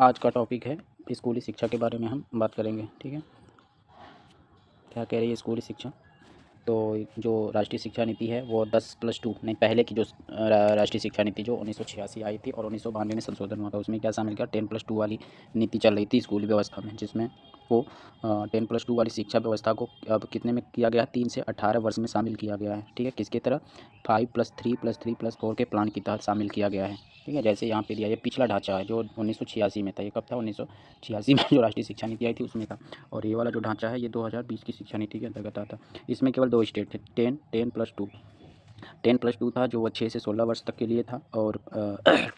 आज का टॉपिक है स्कूली शिक्षा के बारे में हम बात करेंगे। ठीक है, क्या कह रही है स्कूली शिक्षा। तो जो राष्ट्रीय शिक्षा नीति है वो 10+2 नहीं, पहले की जो राष्ट्रीय शिक्षा नीति जो 1986 आई थी और 1992 में संशोधन हुआ था, उसमें क्या शामिल किया, 10+2 वाली नीति चल रही थी स्कूल व्यवस्था में, जिसमें वो 10+2 वाली शिक्षा व्यवस्था को अब कितने में किया गया, 3 से 18 वर्ष में शामिल किया गया है। ठीक है, किसके तरह, 5+3+3+4 के प्लान की तहत शामिल किया गया है। ठीक है, जैसे यहाँ पे दिया, ये पिछला ढांचा है जो 1986 में था। ये कब था, 1986 में जो राष्ट्रीय शिक्षा नीति आई थी उसमें था। और ये वाला जो ढांचा है ये 2020 की शिक्षा नीति के अंतर्गत आता। इसमें केवल 2 स्टेट थे, 10+2 10+2 था जो 6 से 16 वर्ष तक के लिए था, और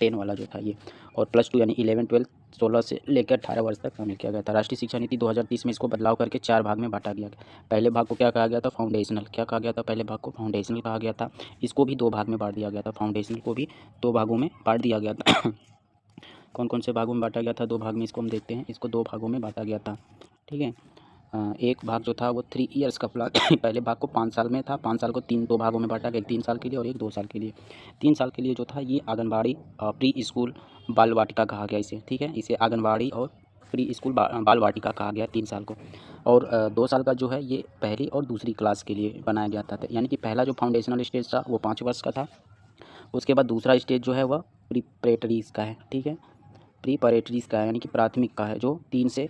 10 वाला जो था ये, और +2 यानी 11, 12, 16 से लेकर 18 वर्ष तक शामिल किया गया था। राष्ट्रीय शिक्षा नीति 2030 में इसको बदलाव करके 4 भाग में बांटा गया। पहले भाग को क्या कहा गया था, फाउंडेशनल। क्या कहा गया था, पहले भाग को फाउंडेशनल कहा गया था। इसको भी 2 भाग में बांट दिया गया था, फाउंडेशनल को भी 2 भागों में बांट दिया गया था। कौन कौन से भागों में बांटा गया था, 2 भाग में, इसको हम देखते हैं। इसको 2 भागों में बांटा गया था। ठीक है, एक भाग जो था वो 3 ईयर्स का प्लान पहले भाग को 5 साल में था, 5 साल को 2 भागों में बांटा गया, एक 3 साल के लिए और एक 2 साल के लिए। 3 साल के लिए जो था ये आंगनबाड़ी, प्री स्कूल, बाल वाटिका कहा गया इसे। ठीक है, इसे आंगनबाड़ी और प्री स्कूल बाल वाटिका कहा गया 3 साल को। और 2 साल का जो है ये पहली और दूसरी क्लास के लिए बनाया गया था। यानी कि पहला जो फाउंडेशनल स्टेज था वो 5 वर्ष का था। उसके बाद दूसरा स्टेज जो है वह प्रिपरेटरीज का है। ठीक है, प्रिपरेटरीज का है, यानी कि प्राथमिक का है, जो 3 से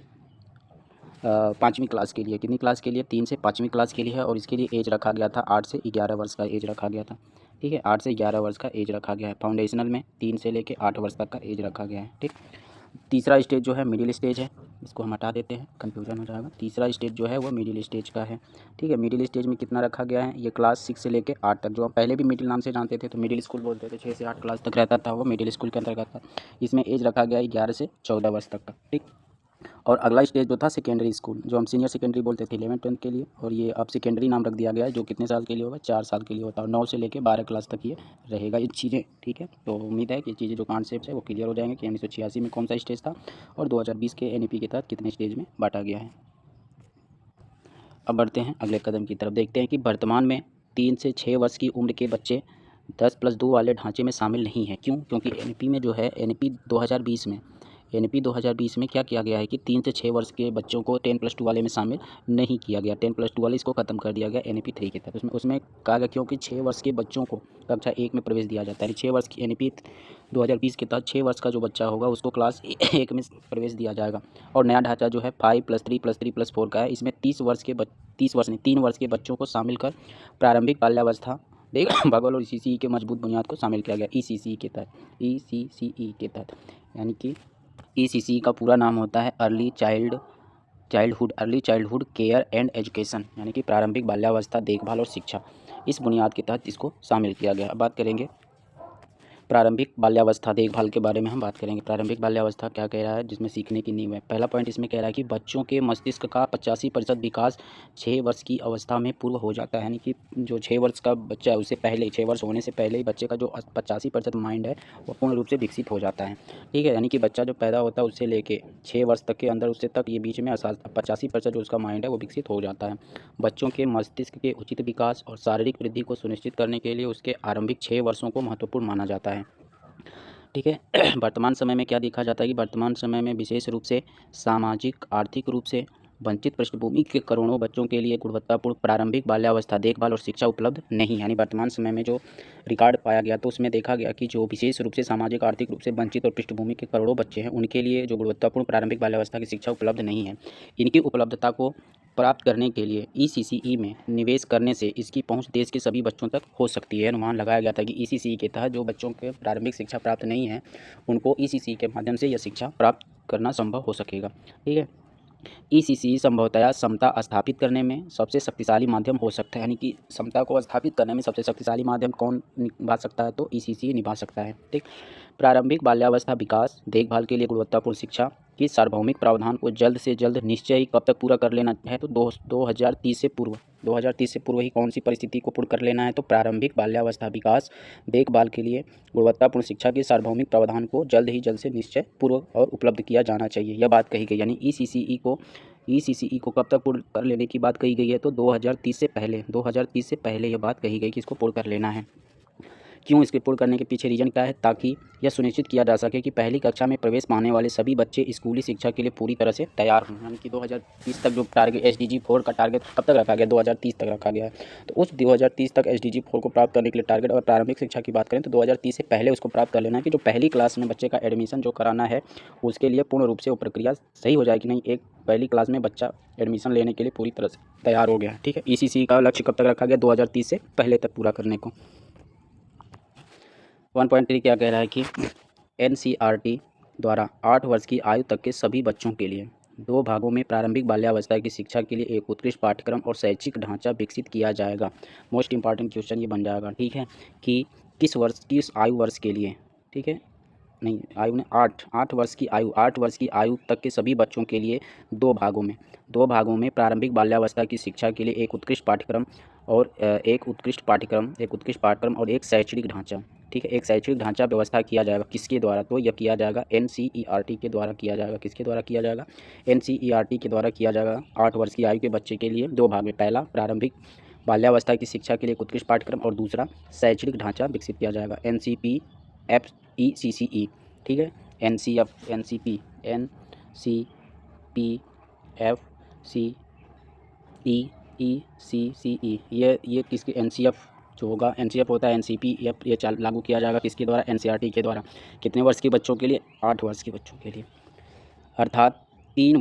5वीं क्लास के लिए। कितनी क्लास के लिए, 3 से 5वीं क्लास के लिए है। और इसके लिए एज रखा गया था 8 से 11 वर्ष का एज रखा गया था। ठीक है, 8 से 11 वर्ष का एज रखा गया है। फाउंडेशनल में 3 से लेकर 8 वर्ष तक का एज रखा गया है। ठीक, तीसरा स्टेज जो है मिडिल स्टेज है, इसको हम हटा देते हैं, कन्फ्यूजन हो जाएगा। तीसरा स्टेज जो है वो मिडिल स्टेज का है। ठीक है, मिडिल स्टेज में कितना रखा गया है, ये क्लास 6 से लेकर 8 तक, जो हम पहले भी मिडिल नाम से जानते थे तो मिडिल स्कूल बोलते थे, 6 से 8 क्लास तक रहता था, वो मिडिल स्कूल के अंतर्गत था। इसमें एज रखा गया है 11 से 14 वर्ष तक का। ठीक, और अगला स्टेज जो था सेकेंडरी स्कूल, जो हम सीनियर सेकेंडरी बोलते थे 11th 12th के लिए, और ये अब सेकेंडरी नाम रख दिया गया है, जो कितने साल के लिए होगा, 4 साल के लिए होता है, और 9 से लेकर 12 क्लास तक ये रहेगा ये चीज़ें। ठीक है, तो उम्मीद है कि चीज़ें जो कॉन्सेप्ट है वो क्लियर हो जाएंगे कि 1986 में कौन सा स्टेज था और 2020 के NEP के तहत कितने स्टेज में बांटा गया है। अब बढ़ते हैं अगले कदम की तरफ, देखते हैं कि वर्तमान में 3 से 6 वर्ष की उम्र के बच्चे 10+2 वाले ढांचे में शामिल नहीं हैं। क्यों, क्योंकि NEP में जो है, NEP 2020 में क्या किया गया है कि 3 से 6 वर्ष के बच्चों को 10+2 वाले में शामिल नहीं किया गया। 10+2 वाले इसको ख़त्म कर दिया गया NEP 3 के तहत। उसमें कहा गया क्योंकि 6 वर्ष के बच्चों को कक्षा 1 में प्रवेश दिया जाता है। 6 वर्ष की NEP 2020 के तहत 6 वर्ष का जो बच्चा होगा उसको क्लास 1 में प्रवेश दिया जाएगा। और नया ढांचा जो है 5+3+3+4 का है। इसमें 3 वर्ष के बच्चों को शामिल कर प्रारंभिक बाल्यावस्था, भूगोल और ECCE के मजबूत बुनियाद को शामिल किया गया। ECCE के तहत, यानी कि ECCE का पूरा नाम होता है early childhood care and education, यानी कि प्रारंभिक बाल्यावस्था देखभाल और शिक्षा। इस बुनियाद के तहत इसको शामिल किया गया। अब बात करेंगे प्रारंभिक बाल्यावस्था देखभाल के बारे में हम बात करेंगे। प्रारंभिक बाल्यावस्था क्या कह रहा है, जिसमें सीखने की नींव है। पहला पॉइंट इसमें कह रहा है कि बच्चों के मस्तिष्क का 85% विकास 6 वर्ष की अवस्था में पूर्व हो जाता है। यानी कि जो 6 वर्ष का बच्चा है उससे पहले, 6 वर्ष होने से पहले ही बच्चे का जो 85% माइंड है वो पूर्ण रूप से विकसित हो जाता है। ठीक है, यानी कि बच्चा जो पैदा होता है उससे लेके 6 वर्ष तक के अंदर, उससे तक ये बीच में 85% जो उसका माइंड है वो विकसित हो जाता है। बच्चों के मस्तिष्क के उचित विकास और शारीरिक वृद्धि को सुनिश्चित करने के लिए उसके आरंभिक 6 वर्षों को महत्वपूर्ण माना जाता है। ठीक है, वर्तमान समय में क्या देखा जाता है कि वर्तमान समय में विशेष रूप से सामाजिक आर्थिक रूप से वंचित पृष्ठभूमि के करोड़ों बच्चों के लिए गुणवत्तापूर्ण प्रारंभिक बाल्यावस्था देखभाल और शिक्षा उपलब्ध नहीं। यानी वर्तमान समय में जो रिकॉर्ड पाया गया तो उसमें देखा गया कि जो विशेष रूप से सामाजिक आर्थिक रूप से वंचित और पृष्ठभूमि के करोड़ों बच्चे हैं उनके लिए जो गुणवत्तापूर्ण प्रारंभिक बाल्यावस्था की शिक्षा उपलब्ध नहीं है। इनकी उपलब्धता को प्राप्त करने के लिए ECCE में निवेश करने से इसकी पहुंच देश के सभी बच्चों तक हो सकती है। अनुमान लगाया गया था कि ECCE के तहत जो बच्चों के प्रारंभिक शिक्षा प्राप्त नहीं है उनको ECCE के माध्यम से यह शिक्षा प्राप्त करना संभव हो सकेगा। ठीक है, ECCE संभवतया समता स्थापित करने में सबसे शक्तिशाली माध्यम हो सकता है। यानी कि समता को स्थापित करने में सबसे शक्तिशाली माध्यम कौन निभा सकता है, तो ECCE निभा सकता है। ठीक, प्रारंभिक बाल्यावस्था विकास देखभाल के लिए गुणवत्तापूर्ण शिक्षा की सार्वभौमिक प्रावधान को जल्द से जल्द निश्चय कब तक पूरा कर लेना है, तो 2030 से पूर्व ही कौन सी परिस्थिति को पूर्ण कर लेना है, तो प्रारंभिक बाल्यावस्था विकास देखभाल के लिए गुणवत्तापूर्ण शिक्षा के सार्वभौमिक प्रावधान को जल्द से निश्चय पूर्व और उपलब्ध किया जाना चाहिए। यह बात कही गई, यानी ECCE को कब तक पूर्ण कर लेने की बात कही गई है, तो 2030 से पहले यह बात कही गई कि इसको पूर्ण कर लेना है। क्यों इसके पूर्ण करने के पीछे रीज़न क्या है? ताकि यह सुनिश्चित किया जा सके कि पहली कक्षा में प्रवेश पाने वाले सभी बच्चे स्कूली शिक्षा के लिए पूरी तरह से तैयार हों। यानी कि 2030 तक जो टारगेट SDG 4 का टारगेट कब तक रखा गया? 2030 तक रखा गया है। तो उस 2030 तक SDG 4 को प्राप्त करने के लिए टारगेट, और प्रारंभिक शिक्षा की बात करें तो 2030 से पहले उसको प्राप्त कर लेना है कि जो पहली क्लास में बच्चे का एडमिशन जो कराना है उसके लिए पूर्ण रूप से वो प्रक्रिया सही हो जाए कि नहीं, एक पहली क्लास में बच्चा एडमिशन लेने के लिए पूरी तरह से तैयार हो गया। ठीक है, ECC का लक्ष्य कब तक रखा गया? 2030 से पहले तक पूरा करने को। 1.3 क्या कह रहा है कि NCERT द्वारा 8 वर्ष की आयु तक के सभी बच्चों के लिए 2 भागों में प्रारंभिक बाल्यावस्था की शिक्षा के लिए एक उत्कृष्ट पाठ्यक्रम और शैक्षिक ढांचा विकसित किया जाएगा। मोस्ट इंपॉर्टेंट क्वेश्चन ये बन जाएगा। ठीक है, कि किस आयु वर्ष के लिए, ठीक है, नहीं आयु ने 8 वर्ष की आयु तक के सभी बच्चों के लिए 2 भागों में प्रारंभिक बाल्यावस्था की शिक्षा के लिए एक उत्कृष्ट पाठ्यक्रम और एक शैक्षणिक ढांचा। ठीक है, एक शैक्षणिक ढांचा व्यवस्था किया जाएगा। किसके द्वारा? तो यह किया जाएगा NCERT के द्वारा किया जाएगा। किसके द्वारा किया जाएगा? NCERT के द्वारा किया जाएगा। 8 वर्ष की आयु के बच्चे के लिए 2 भाग में, पहला प्रारंभिक बाल्यावस्था की शिक्षा के लिए एक उत्कृष्ट पाठ्यक्रम और दूसरा शैक्षणिक ढांचा विकसित किया जाएगा। NCPFECCE। ठीक है, NCPFCECCE ये किसके? NCF जो होगा, NCF होता है NCPF, ये लागू किया जाएगा किसके द्वारा? NCERT के द्वारा। कितने वर्ष के बच्चों के लिए? 8 वर्ष के बच्चों के लिए। अर्थात 3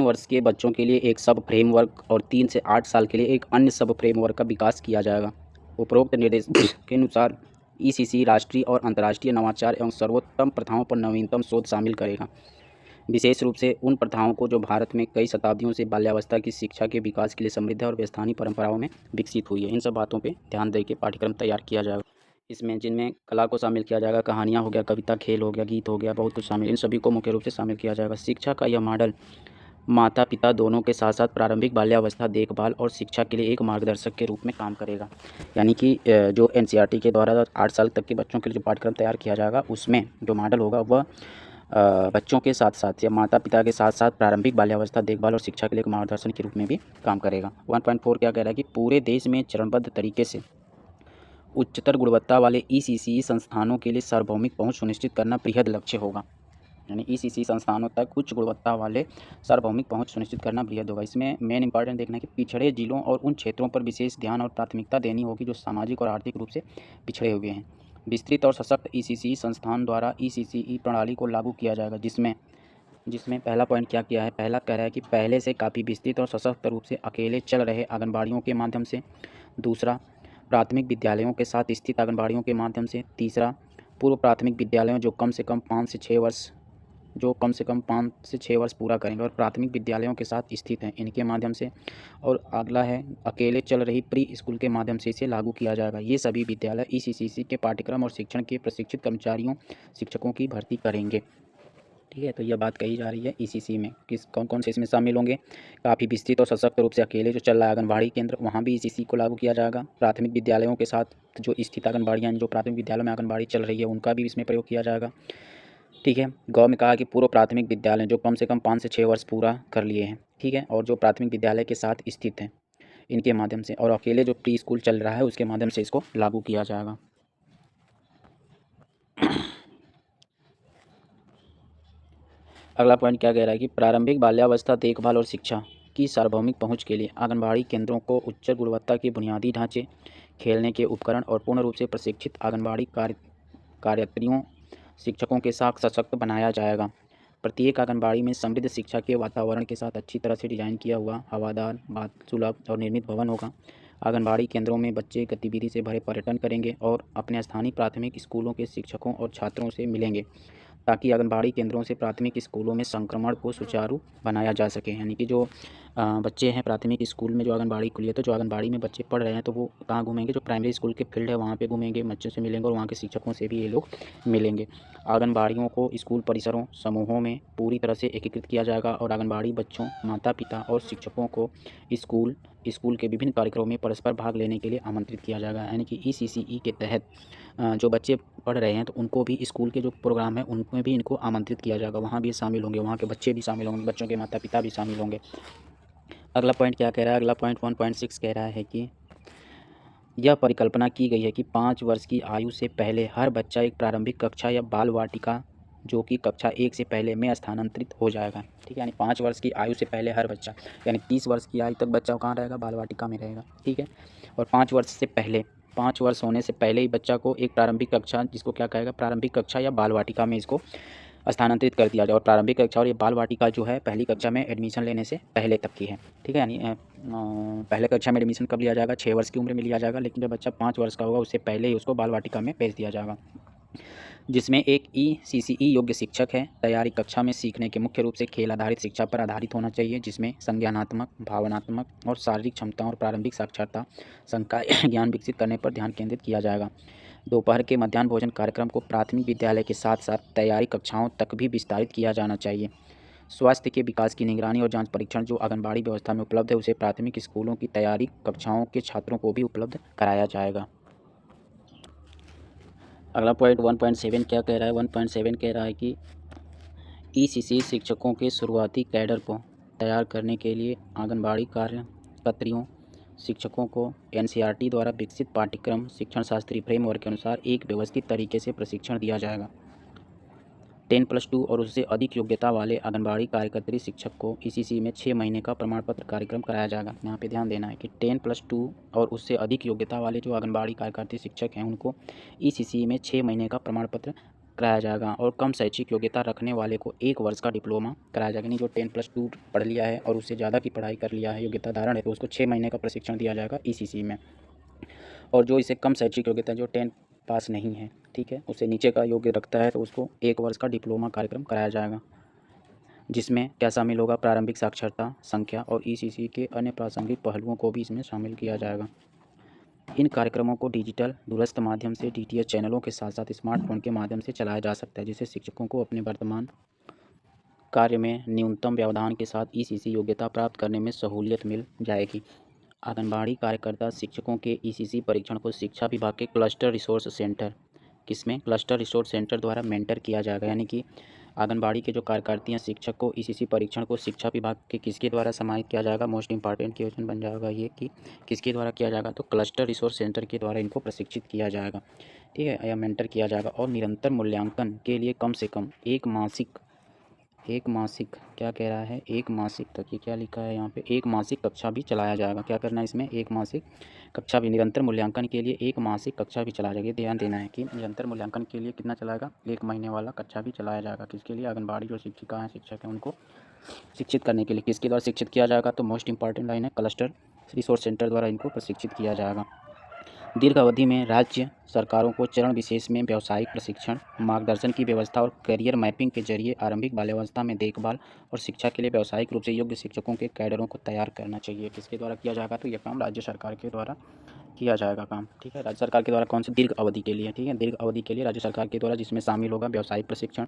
वर्ष के बच्चों के लिए एक सब फ्रेमवर्क और 3 से 8 साल के लिए एक अन्य सब फ्रेमवर्क का विकास किया जाएगा। उपरोक्त निर्देश के अनुसार ECC राष्ट्रीय और अंतर्राष्ट्रीय नवाचार एवं सर्वोत्तम प्रथाओं पर नवीनतम शोध शामिल करेगा, विशेष रूप से उन प्रथाओं को जो भारत में कई शताब्दियों से बाल्यावस्था की शिक्षा के विकास के लिए समृद्ध और स्थानीय परंपराओं में विकसित हुई है। इन सब बातों पे ध्यान देकर पाठ्यक्रम तैयार किया जाएगा। इसमें जिनमें कला को शामिल किया जाएगा, कहानियाँ हो गया, कविता, खेल हो गया, गीत हो गया, बहुत कुछ शामिल, इन सभी को मुख्य रूप से शामिल किया जाएगा। शिक्षा का यह मॉडल माता पिता दोनों के साथ साथ प्रारंभिक बाल्यावस्था देखभाल और शिक्षा के लिए एक मार्गदर्शक के रूप में काम करेगा। यानी कि जो NCERT के द्वारा 8 साल तक के बच्चों के लिए जो पाठ्यक्रम तैयार किया जाएगा उसमें जो मॉडल होगा वह बच्चों के साथ साथ या माता पिता के साथ साथ प्रारंभिक बाल्यावस्था देखभाल और शिक्षा के लिए एक मार्गदर्शन के रूप में भी काम करेगा। 1.4 क्या कह रहा है कि पूरे देश में चरणबद्ध तरीके से उच्चतर गुणवत्ता वाले ECC संस्थानों के लिए सार्वभौमिक पहुँच सुनिश्चित करना बृहद लक्ष्य होगा। यानी ECC संस्थानों तक उच्च गुणवत्ता वाले सार्वभौमिक पहुंच सुनिश्चित करना बृहद होगा। इसमें मेन इंपॉर्टेंट देखना है कि पिछड़े जिलों और उन क्षेत्रों पर विशेष ध्यान और प्राथमिकता देनी होगी जो सामाजिक और आर्थिक रूप से पिछड़े हुए हैं। विस्तृत और सशक्त ECC संस्थान द्वारा ECCE प्रणाली को लागू किया जाएगा, जिसमें पहला पॉइंट क्या किया है? पहला कह रहा है कि पहले से काफ़ी विस्तृत और सशक्त रूप से अकेले चल रहे आंगनबाड़ियों के माध्यम से। दूसरा, प्राथमिक विद्यालयों के साथ स्थित आंगनबाड़ियों के माध्यम से। तीसरा, पूर्व प्राथमिक विद्यालयों जो कम से कम 5 से 6 वर्ष पूरा करेंगे और प्राथमिक विद्यालयों के साथ स्थित हैं, इनके माध्यम से। और अगला है अकेले चल रही प्री स्कूल के माध्यम से इसे लागू किया जाएगा। ये सभी विद्यालय ECCC के पाठ्यक्रम और शिक्षण के प्रशिक्षित शिक्षकों की भर्ती करेंगे। ठीक है, तो यह बात कही जा रही है ECC में कौन कौन से इसमें शामिल होंगे। काफ़ी विस्तृत और सशक्त रूप से अकेले जो चल रहा है आंगनबाड़ी केंद्र, वहाँ भी ECC को लागू किया जाएगा। प्राथमिक विद्यालयों के साथ जो स्थित आंगनबाड़ियाँ, जो प्राथमिक विद्यालयों में आंगनबाड़ी चल रही है, उनका भी इसमें प्रयोग किया जाएगा। ठीक है, गौ में कहा कि पूर्व प्राथमिक विद्यालय जो कम से कम 5 से 6 वर्ष पूरा कर लिए हैं। ठीक है, और जो प्राथमिक विद्यालय के साथ स्थित हैं, इनके माध्यम से, और अकेले जो प्री स्कूल चल रहा है उसके माध्यम से इसको लागू किया जाएगा। अगला पॉइंट क्या कह रहा है कि प्रारंभिक बाल्यावस्था देखभाल और शिक्षा की सार्वभौमिक पहुंच के लिए आंगनबाड़ी केंद्रों को उच्च गुणवत्ता के बुनियादी ढांचे, खेलने के उपकरण और पूर्ण रूप से प्रशिक्षित आंगनबाड़ी कार्यत्रियों शिक्षकों के साथ सशक्त बनाया जाएगा। प्रत्येक आंगनबाड़ी में समृद्ध शिक्षा के वातावरण के साथ अच्छी तरह से डिजाइन किया हुआ हवादार, सुलभ और निर्मित भवन होगा। आंगनबाड़ी केंद्रों में बच्चे गतिविधि से भरे पर्यटन करेंगे और अपने स्थानीय प्राथमिक स्कूलों के शिक्षकों और छात्रों से मिलेंगे, ताकि आंगनबाड़ी केंद्रों से प्राथमिक स्कूलों में संक्रमण को सुचारू बनाया जा सके। यानी कि जो बच्चे हैं प्राथमिक स्कूल में जो आंगनबाड़ी खुली है, तो जो आंगनबाड़ी में बच्चे पढ़ रहे हैं तो वो कहाँ घूमेंगे? जो प्राइमरी स्कूल के फील्ड है वहाँ पे घूमेंगे, बच्चों से मिलेंगे और वहाँ के शिक्षकों से भी ये लोग मिलेंगे। आंगनबाड़ियों को स्कूल परिसरों समूहों में पूरी तरह से एकीकृत किया जाएगा और आंगनबाड़ी बच्चों, माता पिता और शिक्षकों को स्कूल के विभिन्न कार्यक्रमों में परस्पर भाग लेने के लिए आमंत्रित किया जाएगा। यानी कि ECCE के तहत जो बच्चे पढ़ रहे हैं तो उनको भी स्कूल के जो प्रोग्राम है उनमें भी इनको आमंत्रित किया जाएगा, वहाँ भी शामिल होंगे, वहाँ के बच्चे भी शामिल होंगे, बच्चों के माता पिता भी शामिल होंगे। अगला पॉइंट क्या कह रहा है? अगला पॉइंट 1.6 कह रहा है कि यह परिकल्पना की गई है कि 5 वर्ष की आयु से पहले हर बच्चा एक प्रारंभिक कक्षा या बाल वाटिका जो कि कक्षा 1 से पहले में स्थानांतरित हो जाएगा। ठीक है, यानी 5 वर्ष की आयु से पहले हर बच्चा, यानी 30 वर्ष की आयु तक बच्चा कहाँ रहेगा? बाल वाटिका में रहेगा। ठीक है, और 5 वर्ष से पहले, 5 वर्ष होने से पहले ही बच्चा को एक प्रारंभिक कक्षा, जिसको क्या कहेगा? प्रारंभिक कक्षा या बाल वाटिका में इसको स्थानांतरित कर दिया जाए। और प्रारंभिक कक्षा और ये बाल वाटिका जो है पहली कक्षा में एडमिशन लेने से पहले तक की है। ठीक है, यानी पहले कक्षा में एडमिशन कब लिया जाएगा? 6 वर्ष की उम्र में लिया जाएगा, लेकिन जब बच्चा 5 वर्ष का होगा उससे पहले ही उसको बाल वाटिका में भेज दिया जाएगा, जिसमें एक ECCE योग्य शिक्षक है। तैयारी कक्षा में सीखने के मुख्य रूप से खेल आधारित शिक्षा पर आधारित होना चाहिए, जिसमें संज्ञानात्मक, भावनात्मक और शारीरिक क्षमताओं और प्रारंभिक साक्षरता, संकाय ज्ञान विकसित करने पर ध्यान केंद्रित किया जाएगा। दोपहर के मध्याह्न भोजन कार्यक्रम को प्राथमिक विद्यालय के साथ साथ तैयारी कक्षाओं तक भी विस्तारित किया जाना चाहिए। स्वास्थ्य के विकास की निगरानी और जांच परीक्षण जो आंगनबाड़ी व्यवस्था में उपलब्ध है उसे प्राथमिक स्कूलों की तैयारी कक्षाओं के छात्रों को भी उपलब्ध कराया जाएगा। अगला पॉइंट 1.7 क्या कह रहा है? 1.7 कह रहा है कि ECCE शिक्षकों के शुरुआती कैडर को तैयार करने के लिए आंगनबाड़ी कार्यकर्त्रियों शिक्षकों को NCERT द्वारा विकसित पाठ्यक्रम शिक्षण शास्त्रीय फ्रेमवर्क के अनुसार एक व्यवस्थित तरीके से प्रशिक्षण दिया जाएगा। 10+2 और उससे अधिक योग्यता वाले आंगनबाड़ी कार्यकर्त्री शिक्षक को ECCE में 6 महीने का प्रमाण पत्र कार्यक्रम कराया जाएगा। यहाँ पे ध्यान देना है कि 10+2 और उससे अधिक योग्यता वाले जो आंगनबाड़ी कार्यकर्त्री शिक्षक हैं उनको ECCE में 6 महीने का प्रमाण पत्र कराया जाएगा। और कम शैक्षिक योग्यता रखने वाले को 1 वर्ष का डिप्लोमा कराया जाएगा। यानी जो 10+2 पढ़ लिया है और उससे ज़्यादा की पढ़ाई कर लिया है, योग्यता धारण है, तो उसको 6 महीने का प्रशिक्षण दिया जाएगा ECCE में। और जो इसे कम शैक्षिक योग्यता, जो 10 पास नहीं है, ठीक है, उससे नीचे का योग्य रखता है, तो उसको 1 वर्ष का डिप्लोमा कार्यक्रम कराया जाएगा, जिसमें क्या शामिल होगा? प्रारंभिक साक्षरता, संख्या और ECCE के अन्य प्रासंगिक पहलुओं को भी इसमें शामिल किया जाएगा। इन कार्यक्रमों को डिजिटल दूरस्थ माध्यम से DTH चैनलों के साथ साथ स्मार्टफोन के माध्यम से चलाया जा सकता है, जिससे शिक्षकों को अपने वर्तमान कार्य में न्यूनतम व्यवधान के साथ ECCE योग्यता प्राप्त करने में सहूलियत मिल जाएगी। आंगनबाड़ी कार्यकर्ता शिक्षकों के ECCE परीक्षण को शिक्षा विभाग के क्लस्टर रिसोर्स सेंटर, किसमें? क्लस्टर रिसोर्स सेंटर द्वारा मेंटर किया जाएगा। यानी कि आंगनबाड़ी के जो कार्यकर्ती हैं शिक्षक को ECCE परीक्षण को शिक्षा विभाग के किसके द्वारा समाहित किया जाएगा? मोस्ट इंपॉर्टेंट क्वेश्चन बन जाएगा ये कि किसके द्वारा किया जाएगा? तो क्लस्टर रिसोर्स सेंटर के द्वारा इनको प्रशिक्षित किया जाएगा। ठीक है, या मेंटर किया जाएगा। और निरंतर मूल्यांकन के लिए कम से कम एक मासिक क्या कह रहा है? एक मासिक तक, ये क्या लिखा है यहाँ पे? एक मासिक कक्षा भी चलाया जाएगा। क्या करना है इसमें? एक मासिक कक्षा भी, निरंतर मूल्यांकन के लिए एक मासिक कक्षा भी चलाया जाएगा। ध्यान देना है कि निरंतर मूल्यांकन के लिए कितना चलाएगा? 1 महीने वाला कक्षा भी चलाया जाएगा। किसके लिए? आंगनबाड़ी जो शिक्षिका हैं, शिक्षक हैं, उनको शिक्षित करने के लिए। किसके द्वारा शिक्षित किया जाएगा? तो मोस्ट इंपॉर्टेंट लाइन है, क्लस्टर रिसोर्स सेंटर द्वारा इनको प्रशिक्षित किया जाएगा। दीर्घ अवधि में राज्य सरकारों को चरण विशेष में व्यावसायिक प्रशिक्षण, मार्गदर्शन की व्यवस्था और करियर मैपिंग के जरिए आरंभिक बाल्यावस्था में देखभाल और शिक्षा के लिए व्यावसायिक रूप से योग्य शिक्षकों के कैडरों को तैयार करना चाहिए। किसके द्वारा किया जाएगा? तो यह काम राज्य सरकार के द्वारा किया जाएगा काम। ठीक है, राज्य सरकार के द्वारा कौन से? दीर्घ अवधि के लिए। ठीक है, दीर्घ अवधि के लिए राज्य सरकार के द्वारा, जिसमें शामिल होगा व्यावसायिक प्रशिक्षण,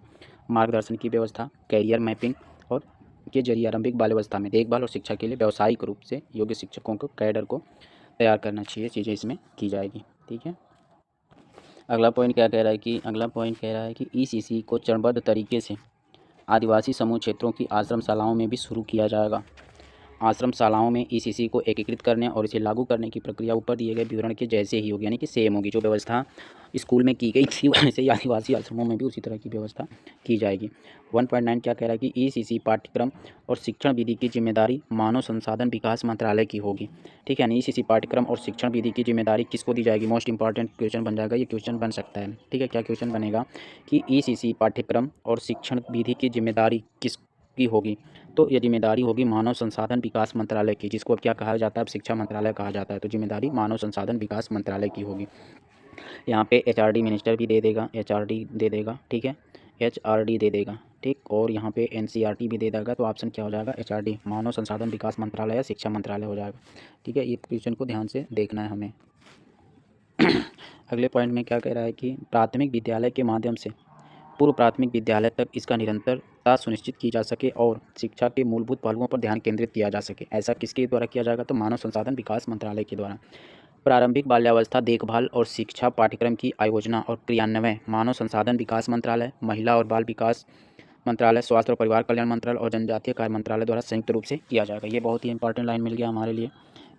मार्गदर्शन की व्यवस्था, कैरियर मैपिंग और के जरिए आरंभिक बाल्यावस्था में देखभाल और शिक्षा के लिए व्यावसायिक रूप से योग्य शिक्षकों को कैडर को तैयार करना चाहिए। चीज़ें इसमें की जाएगी। ठीक है, अगला पॉइंट क्या कह रहा है कि ECCE को चरणबद्ध तरीके से आदिवासी समूह क्षेत्रों की आश्रमशालाओं में भी शुरू किया जाएगा। आश्रमशालाओं में ECCE को एकीकृत करने और इसे लागू करने की प्रक्रिया ऊपर दिए गए विवरण के जैसे ही होगी, यानी कि सेम होगी। जो व्यवस्था स्कूल में की गई थी वैसे ही आदिवासी आश्रमों में भी उसी तरह की व्यवस्था की जाएगी। 1.9 क्या कह रहा है कि ECCE पाठ्यक्रम और शिक्षण विधि की जिम्मेदारी मानव संसाधन विकास मंत्रालय की होगी। ठीक है, यानी ECCE पाठ्यक्रम और शिक्षण विधि की जिम्मेदारी किसको दी जाएगी? मोस्ट इंपॉर्टेंट क्वेश्चन बन जाएगा, ये क्वेश्चन बन सकता है। ठीक है, क्या क्वेश्चन बनेगा कि ECCE पाठ्यक्रम और शिक्षण विधि की जिम्मेदारी किसकी होगी? तो ये जिम्मेदारी होगी मानव संसाधन विकास मंत्रालय की, जिसको अब क्या कहा जाता है? अब शिक्षा मंत्रालय कहा जाता है। तो जिम्मेदारी मानव संसाधन विकास मंत्रालय की होगी। यहाँ पे HRD मिनिस्टर भी दे देगा, HRD दे देगा। ठीक है, HRD दे देगा। ठीक, और यहाँ पे NCERT भी दे देगा। तो ऑप्शन क्या हो जाएगा? HRD, मानव संसाधन विकास मंत्रालय या शिक्षा मंत्रालय हो जाएगा। ठीक है, ये क्वेश्चन को ध्यान से देखना है हमें। अगले पॉइंट में क्या कह रहा है कि प्राथमिक विद्यालय के माध्यम से पूर्व प्राथमिक विद्यालय तक इसका निरंतरता सुनिश्चित की जा सके और शिक्षा के मूलभूत पहलुओं पर ध्यान केंद्रित किया जा सके। ऐसा किसके द्वारा किया जाएगा? तो मानव संसाधन विकास मंत्रालय के द्वारा। प्रारंभिक बाल्यावस्था देखभाल और शिक्षा पाठ्यक्रम की आयोजना और क्रियान्वयन मानव संसाधन विकास मंत्रालय, महिला और बाल विकास मंत्रालय, स्वास्थ्य और परिवार कल्याण मंत्रालय और जनजातीय कार्य मंत्रालय द्वारा संयुक्त रूप से किया जाएगा। ये बहुत ही इंपॉर्टेंट लाइन मिल गया हमारे लिए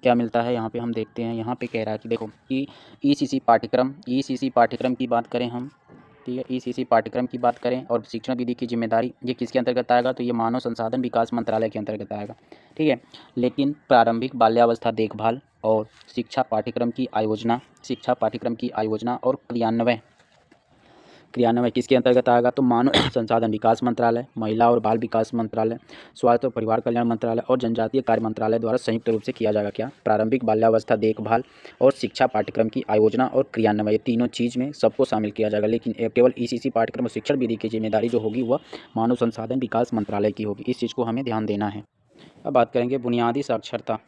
क्या मिलता है यहाँ पे हम देखते हैं। यहाँ पे कह रहा है कि देखो कि ईसीसी पाठ्यक्रम की बात करें हम, ठीक है, ईसीसी पाठ्यक्रम की बात करें और शिक्षण विधि की जिम्मेदारी ये किसके अंतर्गत आएगा, तो ये मानव संसाधन विकास मंत्रालय के अंतर्गत आएगा, ठीक है। लेकिन प्रारंभिक बाल्यावस्था देखभाल और शिक्षा पाठ्यक्रम की आयोजना और क्रियान्वयन किसके अंतर्गत आएगा, तो मानव संसाधन विकास मंत्रालय, महिला और बाल विकास मंत्रालय, स्वास्थ्य और परिवार कल्याण मंत्रालय और जनजातीय कार्य मंत्रालय द्वारा संयुक्त रूप से किया जाएगा। क्या, प्रारंभिक बाल्यावस्था देखभाल और शिक्षा पाठ्यक्रम की आयोजना और क्रियान्वयन, तीनों चीज़ में सबको शामिल किया जाएगा। लेकिन केवल ईसीसी पाठ्यक्रम और शिक्षण विधि की जिम्मेदारी जो होगी वह मानव संसाधन विकास मंत्रालय की होगी। इस चीज़ को हमें ध्यान देना है। अब बात करेंगे बुनियादी साक्षरता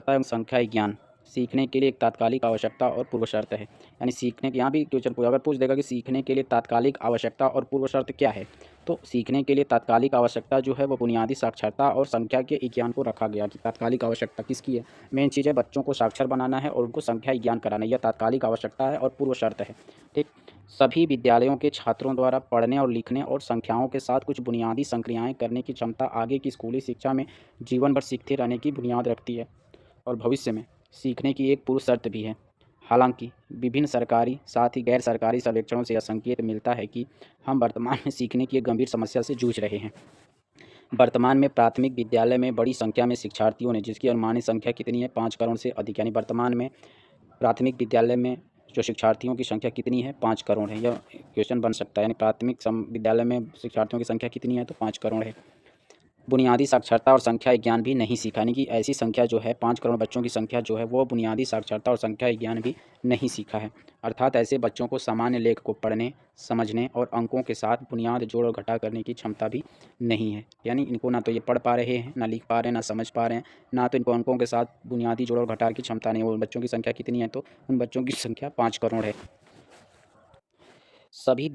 एवं संख्या ज्ञान सीखने के लिए एक तात्कालिक आवश्यकता और पूर्व शर्त है। यानी सीखने के, यहाँ भी क्वेश्चन अगर पूछ देगा कि सीखने के लिए तात्कालिक आवश्यकता और पूर्व शर्त क्या है, तो सीखने के लिए तात्कालिक आवश्यकता जो है वो बुनियादी साक्षरता और संख्या के ज्ञान को रखा गया कि तात्कालिक आवश्यकता किसकी है। मेन चीज़ है बच्चों को साक्षर बनाना है और उनको संख्या ज्ञान कराना, यह तात्कालिक आवश्यकता है और पूर्व शर्त है, ठीक। सभी विद्यालयों के छात्रों द्वारा पढ़ने और लिखने और संख्याओं के साथ कुछ बुनियादी संक्रियाएँ करने की क्षमता आगे की स्कूली शिक्षा में जीवन भर सीखते रहने की बुनियाद रखती है और भविष्य में सीखने की एक पूर्व शर्त भी है। हालांकि विभिन्न सरकारी साथ ही गैर सरकारी सर्वेक्षणों से यह संकेत मिलता है कि हम वर्तमान में सीखने की एक गंभीर समस्या से जूझ रहे हैं। वर्तमान में प्राथमिक विद्यालय में बड़ी संख्या में शिक्षार्थियों ने, जिसकी अनुमानित संख्या कितनी है, 5 करोड़ से अधिक। यानी वर्तमान में प्राथमिक विद्यालय में जो शिक्षार्थियों की संख्या कितनी है, 5 करोड़ है। यह क्वेश्चन बन सकता है। यानी प्राथमिक विद्यालय में शिक्षार्थियों की संख्या कितनी है, तो 5 करोड़ है। बुनियादी साक्षरता और संख्या ज्ञान भी नहीं सीखा, यानी कि ऐसी संख्या जो है 5 करोड़ बच्चों की संख्या जो है वो बुनियादी साक्षरता और संख्या ज्ञान भी नहीं सीखा है। अर्थात ऐसे बच्चों को सामान्य लेख को पढ़ने, समझने और अंकों के साथ बुनियाद जोड़ और घटा करने की क्षमता भी नहीं है। यानी इनको ना तो ये पढ़ पा रहे हैं, ना लिख पा रहे हैं, ना समझ पा रहे हैं, ना तो इनको अंकों के साथ बुनियादी जोड़ और घटा की क्षमता नहीं है। उन बच्चों की संख्या कितनी है, तो उन बच्चों की संख्या 5 करोड़ है। सभी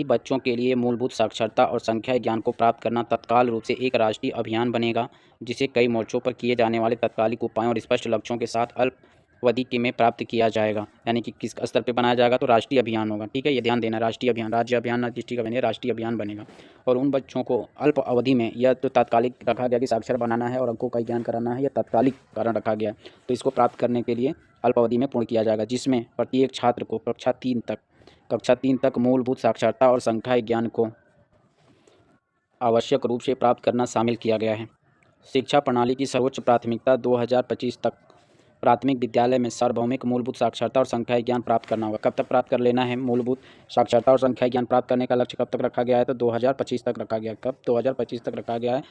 बच्चों के लिए मूलभूत साक्षरता और संख्या ज्ञान को प्राप्त करना तत्काल रूप से एक राष्ट्रीय अभियान बनेगा, जिसे कई मोर्चों पर किए जाने वाले तात्कालिक उपायों और स्पष्ट लक्ष्यों के साथ अल्पावधि में प्राप्त किया जाएगा। यानी कि किस स्तर पे बनाया जाएगा, तो राष्ट्रीय अभियान होगा, ठीक है। ये ध्यान देना, राष्ट्रीय अभियान, राज्य अभियान ना डिस्ट्रिक्ट अभियान, राष्ट्रीय अभियान बनेगा। और उन बच्चों को अल्प अवधि में, यह तो तात्कालिक रखा गया कि साक्षर बनाना है और अंकों का ज्ञान कराना है, यह तात्कालिक कारण रखा गया, तो इसको प्राप्त करने के लिए अल्प अवधि में पूर्ण किया जाएगा, जिसमें प्रत्येक छात्र को कक्षा 3 तक मूलभूत साक्षरता और संख्या ज्ञान को आवश्यक रूप से प्राप्त करना शामिल किया गया है। शिक्षा प्रणाली की सर्वोच्च प्राथमिकता 2025 तक प्राथमिक विद्यालय में सार्वभौमिक मूलभूत साक्षरता और संख्या ज्ञान प्राप्त करना होगा। कब तक प्राप्त कर लेना है, मूलभूत साक्षरता और संख्या ज्ञान प्राप्त करने का लक्ष्य कब तक रखा गया है, तो 2025 तक रखा गया। कब, 2025 तक रखा गया है।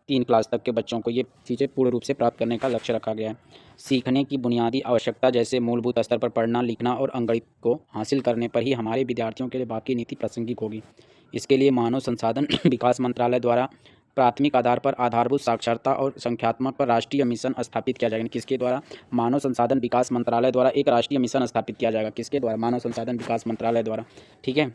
3 क्लास तक के बच्चों को ये चीज़ें पूर्ण रूप से प्राप्त करने का लक्ष्य रखा गया है। सीखने की बुनियादी आवश्यकता जैसे मूलभूत स्तर पर पढ़ना, लिखना और अंकगणित को हासिल करने पर ही हमारे विद्यार्थियों के लिए बाकी नीति प्रासंगिक होगी। इसके लिए मानव संसाधन विकास मंत्रालय द्वारा प्राथमिक आधार पर आधारभूत साक्षरता और संख्यात्मक पर राष्ट्रीय मिशन स्थापित किया जाएगा। किसके द्वारा, मानव संसाधन विकास मंत्रालय द्वारा एक राष्ट्रीय मिशन स्थापित किया जाएगा। किसके द्वारा, मानव संसाधन विकास मंत्रालय द्वारा, ठीक है।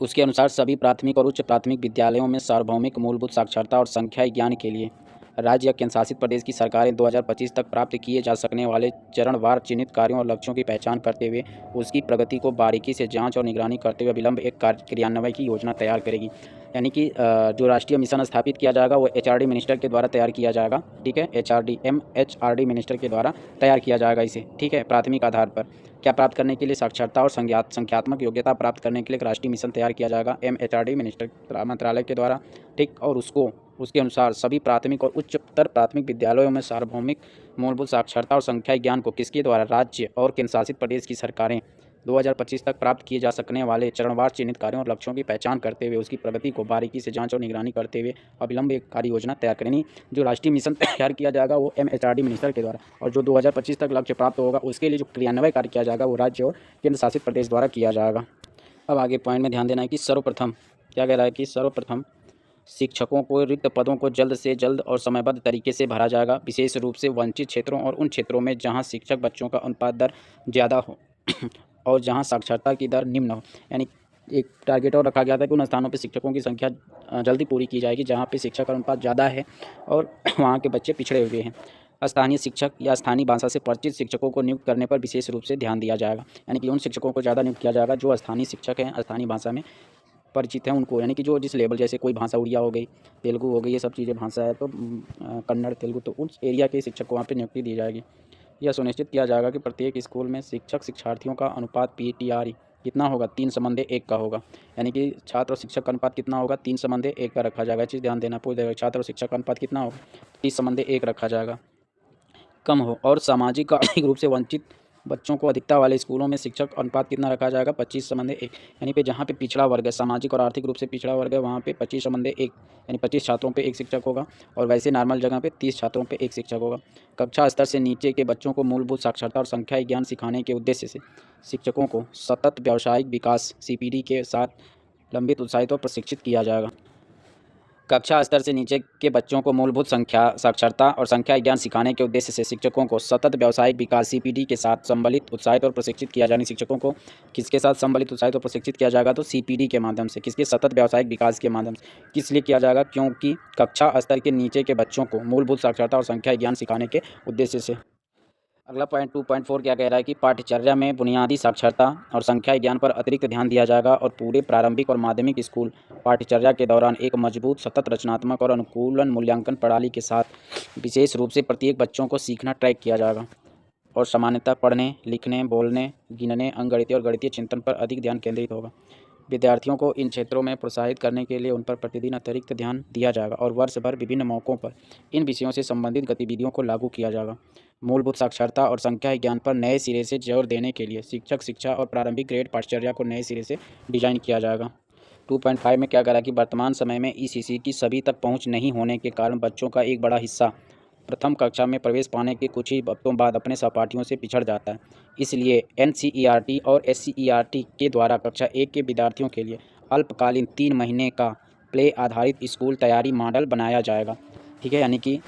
उसके अनुसार सभी प्राथमिक और उच्च प्राथमिक विद्यालयों में सार्वभौमिक मूलभूत साक्षरता और संख्या ज्ञान के लिए राज्य या केंद्र शासित प्रदेश की सरकारें 2025 तक प्राप्त किए जा सकने वाले चरणवार चिन्हित कार्यों और लक्ष्यों की पहचान करते हुए उसकी प्रगति को बारीकी से जांच और निगरानी करते हुए विलंब एक क्रियान्वयन की योजना तैयार करेगी। यानी कि जो राष्ट्रीय मिशन स्थापित किया जाएगा वो HRD मिनिस्टर के द्वारा तैयार किया जाएगा, ठीक है। MHRD मिनिस्टर के द्वारा तैयार किया जाएगा इसे, ठीक है। प्राथमिक आधार पर क्या प्राप्त करने के लिए, साक्षरता और संख्यात्मक योग्यता प्राप्त करने के लिए एक राष्ट्रीय मिशन तैयार किया जाएगा MHRD मिनिस्टर मंत्रालय के द्वारा, ठीक। और उसके अनुसार सभी प्राथमिक और उच्चतर प्राथमिक विद्यालयों में सार्वभौमिक मूलभूत साक्षरता और संख्या ज्ञान को किसके द्वारा, राज्य और केंद्र शासित प्रदेश की सरकारें 2025 तक प्राप्त किए जा सकने वाले चरणवार चिन्हित कार्यों और लक्ष्यों की पहचान करते हुए उसकी प्रगति को बारीकी से जांच और निगरानी करते हुए अविलंब एक कार्य योजना तैयार करें। जो राष्ट्रीय मिशन तैयार किया जाएगा वो MHRD मिनिस्टर के द्वारा, और जो 2025 तक लक्ष्य प्राप्त होगा उसके लिए जो क्रियान्वयन कार्य किया जाएगा वो राज्य और केंद्र शासित प्रदेश द्वारा किया जाएगा। अब आगे पॉइंट में ध्यान देना है कि सर्वप्रथम क्या कह रहा है कि सर्वप्रथम शिक्षकों को रिक्त पदों को जल्द से जल्द और समयबद्ध तरीके से भरा जाएगा, विशेष रूप से वंचित क्षेत्रों और उन क्षेत्रों में जहां शिक्षक बच्चों का अनुपात दर ज़्यादा हो और जहां साक्षरता की दर निम्न हो। यानी एक टारगेट और रखा गया था कि उन स्थानों पर शिक्षकों की संख्या जल्दी पूरी की जाएगी जहाँ पे शिक्षक का अनुपात ज़्यादा है और वहाँ के बच्चे पिछड़े हुए हैं। स्थानीय शिक्षक या स्थानीय भाषा से परिचित शिक्षकों को नियुक्त करने पर विशेष रूप से ध्यान दिया जाएगा। यानी कि उन शिक्षकों को ज़्यादा नियुक्त किया जाएगा जो स्थानीय शिक्षक हैं, स्थानीय भाषा में परिचित हैं उनको, यानी कि जो जिस लेवल, जैसे कोई भाषा उड़िया हो गई, तेलुगु हो गई, ये सब चीज़ें भाषा है तो कन्नड़, तेलुगु, तो उस एरिया के शिक्षक को वहाँ पे नियुक्ति दी जाएगी। यह सुनिश्चित किया जाएगा कि प्रत्येक स्कूल में शिक्षक शिक्षार्थियों का अनुपात PTRE कितना होगा, 3:1 का होगा, यानी कि छात्र और शिक्षक का अनुपात कितना होगा, 3:1 का रखा जाएगा। चीज़ ध्यान देना पूरी देगा, छात्र और शिक्षक का अनुपात कितना होगा, 30:1 रखा जाएगा। कम हो और सामाजिक आर्थिक रूप से वंचित बच्चों को अधिकता वाले स्कूलों में शिक्षक अनुपात कितना रखा जाएगा, 25:1, यानी पे जहाँ पे पिछड़ा वर्ग है, सामाजिक और आर्थिक रूप से पिछड़ा वर्ग है, वहाँ पे 25:1, यानी 25 छात्रों पे एक शिक्षक होगा, और वैसे नॉर्मल जगह पे 30 छात्रों पे एक शिक्षक होगा। कक्षा स्तर से नीचे के बच्चों को मूलभूत साक्षरता और संख्या ज्ञान सिखाने के उद्देश्य से शिक्षकों को सतत व्यावसायिक विकास CPD के साथ लंबित उत्साहित और प्रशिक्षित किया जाएगा। कक्षा स्तर से नीचे के बच्चों को मूलभूत संख्या साक्षरता और संख्या ज्ञान सिखाने के उद्देश्य से शिक्षकों को सतत व्यावसायिक विकास CPD के साथ संबलित उत्साहित और प्रशिक्षित किया जाए। शिक्षकों को किसके साथ संबलित उत्साहित और प्रशिक्षित किया जाएगा, तो CPD के माध्यम से, किसके सतत व्यावसायिक विकास के माध्यम से। किस लिए किया जाएगा, क्योंकि कक्षा स्तर के नीचे के बच्चों को मूलभूत साक्षरता और संख्या ज्ञान सिखाने के उद्देश्य से। अगला पॉइंट 2.4 क्या कह रहा है कि पाठ्यचर्या में बुनियादी साक्षरता और संख्या ज्ञान पर अतिरिक्त ध्यान दिया जाएगा और पूरे प्रारंभिक और माध्यमिक स्कूल पाठ्यचर्या के दौरान एक मजबूत, सतत, रचनात्मक और अनुकूलन मूल्यांकन प्रणाली के साथ विशेष रूप से प्रत्येक बच्चों को सीखना ट्रैक किया जाएगा और सामान्यतः पढ़ने, लिखने, बोलने, गिनने, अंकगणितीय और गणितीय चिंतन पर अधिक ध्यान केंद्रित होगा। विद्यार्थियों को इन क्षेत्रों में प्रोत्साहित करने के लिए उन पर प्रतिदिन अतिरिक्त ध्यान दिया जाएगा और वर्ष भर विभिन्न मौक़ों पर इन विषयों से संबंधित गतिविधियों को लागू किया जाएगा। मूलभूत साक्षरता और संख्या ज्ञान पर नए सिरे से जोर देने के लिए शिक्षक शिक्षा और प्रारंभिक ग्रेड पाठ्यचर्या को नए सिरे से डिजाइन किया जाएगा। 2.5 में क्या करा कि वर्तमान समय में ECC की सभी तक पहुंच नहीं होने के कारण बच्चों का एक बड़ा हिस्सा प्रथम कक्षा में प्रवेश पाने के कुछ ही वक्तों बाद अपने सहपाठियों से पिछड़ जाता है। इसलिए NCERT और SCERT के द्वारा कक्षा 1 के विद्यार्थियों के लिए अल्पकालीन 3 महीने का प्ले आधारित स्कूल तैयारी मॉडल बनाया जाएगा। ठीक है, यानी कि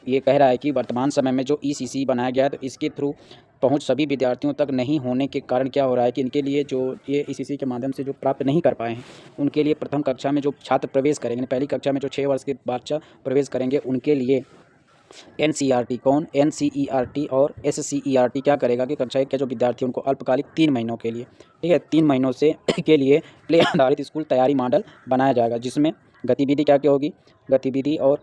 ये कह रहा है कि वर्तमान समय में जो ECC बनाया गया है तो इसके थ्रू पहुंच सभी विद्यार्थियों तक नहीं होने के कारण क्या हो रहा है कि इनके लिए जो ये ECC के माध्यम से जो प्राप्त नहीं कर पाए हैं उनके लिए प्रथम कक्षा में जो छात्र प्रवेश करेंगे, पहली कक्षा में जो 6 वर्ष के बच्चा प्रवेश करेंगे उनके लिए NCERT और SCERT क्या करेगा कि कक्षा 1 के जो विद्यार्थी उनको अल्पकालिक 3 महीनों के लिए, ठीक है, 3 महीनों से के लिए प्ले आधारित स्कूल तैयारी मॉडल बनाया जाएगा, जिसमें गतिविधि क्या क्या होगी, गतिविधि और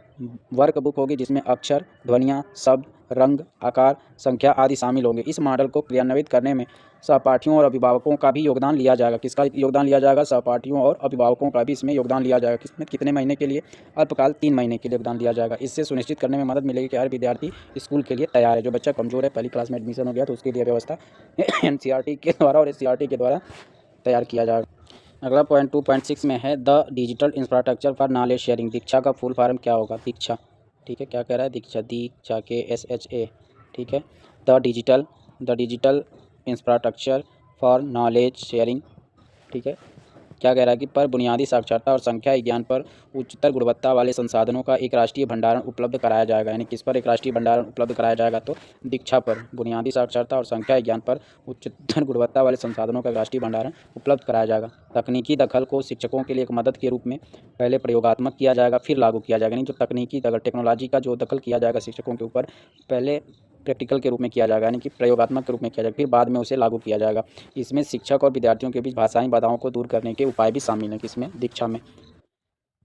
वर्कबुक होगी जिसमें अक्षर, ध्वनियाँ, शब्द, रंग, आकार, संख्या आदि शामिल होंगे। इस मॉडल को क्रियान्वित करने में सहपाठियों और अभिभावकों का भी योगदान लिया जाएगा। किसका योगदान लिया जाएगा, सहपाठियों और अभिभावकों का भी इसमें योगदान लिया जाएगा। किसमें, कितने महीने के लिए, अल्पकाल 3 महीने के लिए योगदान दिया जाएगा। इससे सुनिश्चित करने में मदद मिलेगी कि हर विद्यार्थी स्कूल के लिए तैयार है। जो बच्चा कमज़ोर है, पहली क्लास में एडमिशन हो गया तो उसके लिए व्यवस्था NCERT के द्वारा और SCERT के द्वारा तैयार किया जाएगा। अगला पॉइंट 2.6 में है the digital infrastructure for knowledge sharing. Diksha का फुल फॉर्म क्या होगा, दीक्षा, ठीक है, क्या कह रहा है, दीक्षा, दीक्षा KSHA, ठीक है, the digital infrastructure for knowledge sharing, ठीक है, क्या कह रहा है कि पर बुनियादी साक्षरता और संख्या ज्ञान पर उच्चतर गुणवत्ता वाले संसाधनों का एक राष्ट्रीय भंडारण उपलब्ध कराया जाएगा। यानी किस पर एक राष्ट्रीय भंडारण उपलब्ध कराया जाएगा, तो दीक्षा पर बुनियादी साक्षरता और संख्या ज्ञान पर उच्चतर गुणवत्ता वाले संसाधनों का राष्ट्रीय भंडारण उपलब्ध कराया जाएगा। तकनीकी दखल को शिक्षकों के लिए एक मदद के रूप में पहले प्रयोगात्मक किया जाएगा फिर लागू किया जाएगा। यानी जो तकनीकी टेक्नोलॉजी का जो दखल किया जाएगा शिक्षकों के ऊपर, पहले प्रैक्टिकल के रूप में किया जाएगा, यानी कि प्रयोगात्मक के रूप में किया जाएगा, फिर बाद में उसे लागू किया जाएगा। इसमें शिक्षक और विद्यार्थियों के बीच भाषाई बाधाओं को दूर करने के उपाय भी शामिल हैं, किसमें, दीक्षा में।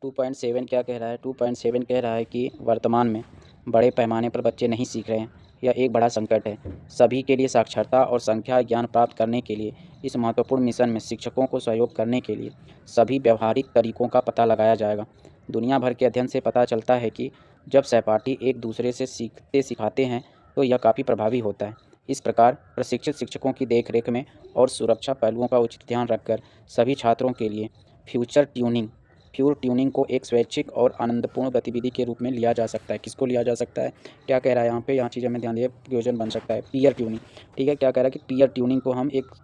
2.7 क्या कह रहा है, 2.7 कह रहा है कि वर्तमान में बड़े पैमाने पर बच्चे नहीं सीख रहे हैं, यह एक बड़ा संकट है। सभी के लिए साक्षरता और संख्या ज्ञान प्राप्त करने के लिए इस महत्वपूर्ण मिशन में शिक्षकों को सहयोग करने के लिए सभी व्यवहारिक तरीकों का पता लगाया जाएगा। दुनिया भर के अध्ययन से पता चलता है कि जब सहपाठी एक दूसरे से सीखते सिखाते हैं तो यह काफ़ी प्रभावी होता है। इस प्रकार प्रशिक्षित शिक्षकों की देखरेख में और सुरक्षा पहलुओं का उचित ध्यान रखकर सभी छात्रों के लिए प्योर ट्यूनिंग को एक स्वैच्छिक और आनंदपूर्ण गतिविधि के रूप में लिया जा सकता है। किसको लिया जा सकता है, क्या कह रहा है यहाँ पे, यहाँ चीज़ हमें ध्यान दिए, प्रयोजन बन सकता है पीयर ट्यूनिंग, ठीक है, क्या कह रहा है कि पीयर ट्यूनिंग को हम एक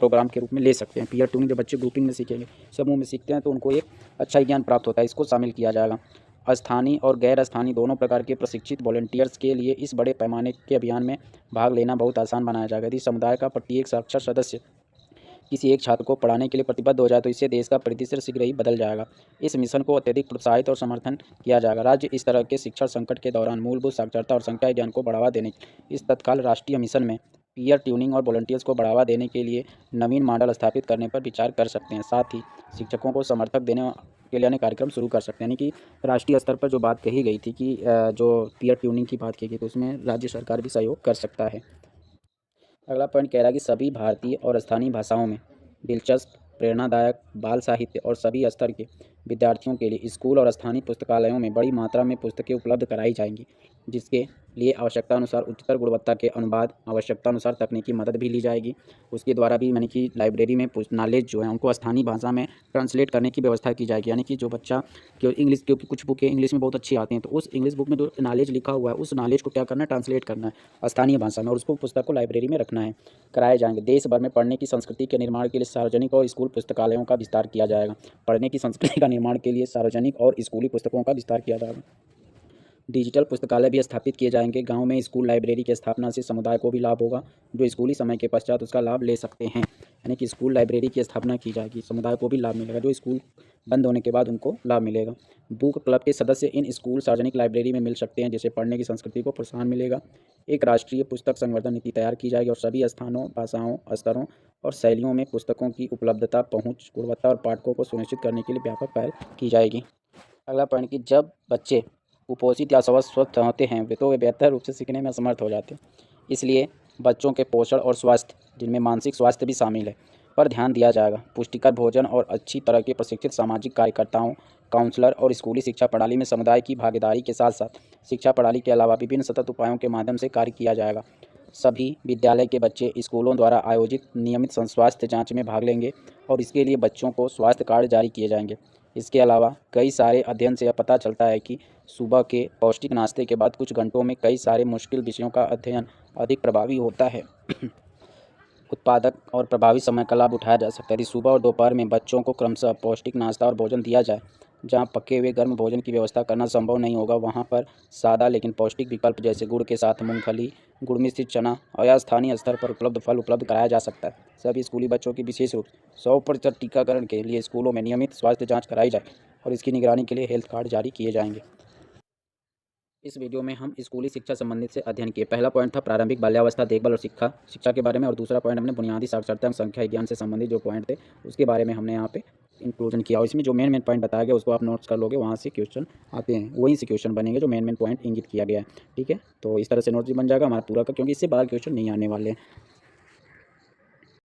प्रोग्राम के रूप में ले सकते हैं। पीयर ट्यूनिंग जब बच्चे ग्रुपिंग में सीखेंगे, समूह में सीखते हैं तो उनको एक अच्छा ज्ञान प्राप्त होता है, इसको शामिल किया जाएगा। स्थानीय और गैर स्थानीय दोनों प्रकार के प्रशिक्षित वॉलंटियर्स के लिए इस बड़े पैमाने के अभियान में भाग लेना बहुत आसान बनाया जाएगा। यदि समुदाय का प्रत्येक साक्षर सदस्य किसी एक छात्र को पढ़ाने के लिए प्रतिबद्ध हो जाए तो इससे देश का परिदृश्य शीघ्र ही बदल जाएगा। इस मिशन को अत्यधिक प्रोत्साहित और समर्थन किया जाएगा। राज्य इस तरह के शिक्षण संकट के दौरान मूलभूत साक्षरता और संख्या ज्ञान को बढ़ावा देने इस तत्काल राष्ट्रीय मिशन में पीयर ट्यूनिंग और वॉलंटियर्स को बढ़ावा देने के लिए नवीन मॉडल स्थापित करने पर विचार कर सकते हैं। साथ ही शिक्षकों को समर्थक देने के लिए अन्य कार्यक्रम शुरू कर सकते हैं। यानी कि राष्ट्रीय स्तर पर जो बात कही गई थी कि जो पीयर ट्यूनिंग की बात की गई, तो उसमें राज्य सरकार भी सहयोग कर सकता है। अगला पॉइंट कह रहा है कि सभी भारतीय और स्थानीय भाषाओं में दिलचस्प, प्रेरणादायक बाल साहित्य और सभी स्तर के विद्यार्थियों के लिए स्कूल और स्थानीय पुस्तकालयों में बड़ी मात्रा में पुस्तकें उपलब्ध कराई जाएंगी, जिसके लिए आवश्यकता अनुसार उच्चतर गुणवत्ता के अनुवाद, आवश्यकता अनुसार तकनीकी मदद भी ली जाएगी। उसके द्वारा भी यानी कि लाइब्रेरी में नॉलेज जो है उनको स्थानीय भाषा में ट्रांसलेट करने की व्यवस्था की जाएगी। यानी कि जो बच्चा इंग्लिश, क्योंकि कुछ बुकें इंग्लिश में बहुत अच्छी आती हैं, तो उस इंग्लिश बुक में जो नॉलेज लिखा हुआ है उस नॉलेज को क्या करना है, ट्रांसलेट करना है स्थानीय भाषा में, और उसको पुस्तक को लाइब्रेरी में रखना है, कराए जाएंगे। देश भर में पढ़ने की संस्कृति के निर्माण के लिए सार्वजनिक और स्कूल पुस्तकालयों का विस्तार किया जाएगा। पढ़ने की संस्कृति का निर्माण के लिए सार्वजनिक और स्कूली पुस्तकों का विस्तार किया जाएगा। डिजिटल पुस्तकालय भी स्थापित किए जाएंगे। गांव में स्कूल लाइब्रेरी की स्थापना से समुदाय को भी लाभ होगा, जो स्कूली समय के पश्चात उसका लाभ ले सकते हैं। यानी कि स्कूल लाइब्रेरी की स्थापना की जाएगी, समुदाय को भी लाभ मिलेगा, जो स्कूल बंद होने के बाद उनको लाभ मिलेगा। बुक क्लब के सदस्य इन स्कूल सार्वजनिक लाइब्रेरी में मिल सकते हैं, जिससे पढ़ने की संस्कृति को प्रोत्साहन मिलेगा। एक राष्ट्रीय पुस्तक संवर्धन नीति तैयार की जाएगी और सभी स्थानों, भाषाओं, स्तरों और शैलियों में पुस्तकों की उपलब्धता, पहुँच, गुणवत्ता और पाठकों को सुनिश्चित करने के लिए व्यापक पहल की जाएगी। अगला पॉइंट कि जब बच्चे कुपोषित या अस्वस्थ होते हैं तो वे बेहतर रूप से सीखने में असमर्थ हो जाते हैं। इसलिए बच्चों के पोषण और स्वास्थ्य, जिनमें मानसिक स्वास्थ्य भी शामिल है, पर ध्यान दिया जाएगा। पुष्टिकर भोजन और अच्छी तरह के प्रशिक्षित सामाजिक कार्यकर्ताओं, काउंसलर और स्कूली शिक्षा प्रणाली में समुदाय की भागीदारी के साथ साथ शिक्षा प्रणाली के अलावा विभिन्न सतत उपायों के माध्यम से कार्य किया जाएगा। सभी विद्यालय के बच्चे स्कूलों द्वारा आयोजित नियमित स्वास्थ्य जाँच में भाग लेंगे और इसके लिए बच्चों को स्वास्थ्य कार्ड जारी किए जाएंगे। इसके अलावा कई सारे अध्ययन से यह पता चलता है कि सुबह के पौष्टिक नाश्ते के बाद कुछ घंटों में कई सारे मुश्किल विषयों का अध्ययन अधिक प्रभावी होता है। उत्पादक और प्रभावी समय का लाभ उठाया जा सकता है। यदि सुबह और दोपहर में बच्चों को क्रमशः पौष्टिक नाश्ता और भोजन दिया जाए, जहाँ पके हुए गर्म भोजन की व्यवस्था करना संभव नहीं होगा, वहाँ पर सादा लेकिन पौष्टिक विकल्प जैसे गुड़ के साथ मूंगफली, गुड़ मिश्रित चना और या स्थानीय स्तर पर उपलब्ध फल उपलब्ध कराया जा सकता है। सभी स्कूली बच्चों की विशेष रूप 100% टीकाकरण के लिए स्कूलों में नियमित स्वास्थ्य जाँच कराई जाए और इसकी निगरानी के लिए हेल्थ कार्ड जारी किए जाएंगे। इस वीडियो में हम स्कूली शिक्षा संबंधित से अध्ययन किए। पहला पॉइंट था प्रारंभिक बाल्यावस्था देखभाल और शिक्षा के बारे में, और दूसरा पॉइंट हमने बुनियादी साक्षरता एवं संख्या विज्ञान से संबंधित जो पॉइंट थे उसके बारे में हमने यहाँ पे इंक्लूजन किया। और इसमें जो मेन पॉइंट बताया गया उसको आप नोट्स कर लोगे, वहाँ से क्वेश्चन आते हैं, वहीं से क्वेश्चन बनेंगे जो मेन पॉइंट इंगित किया गया है। ठीक है, तो इस तरह से नोट्स भी बन जाएगा हमारा पूरा का, क्योंकि इससे बाहर क्वेश्चन नहीं आने वाले हैं।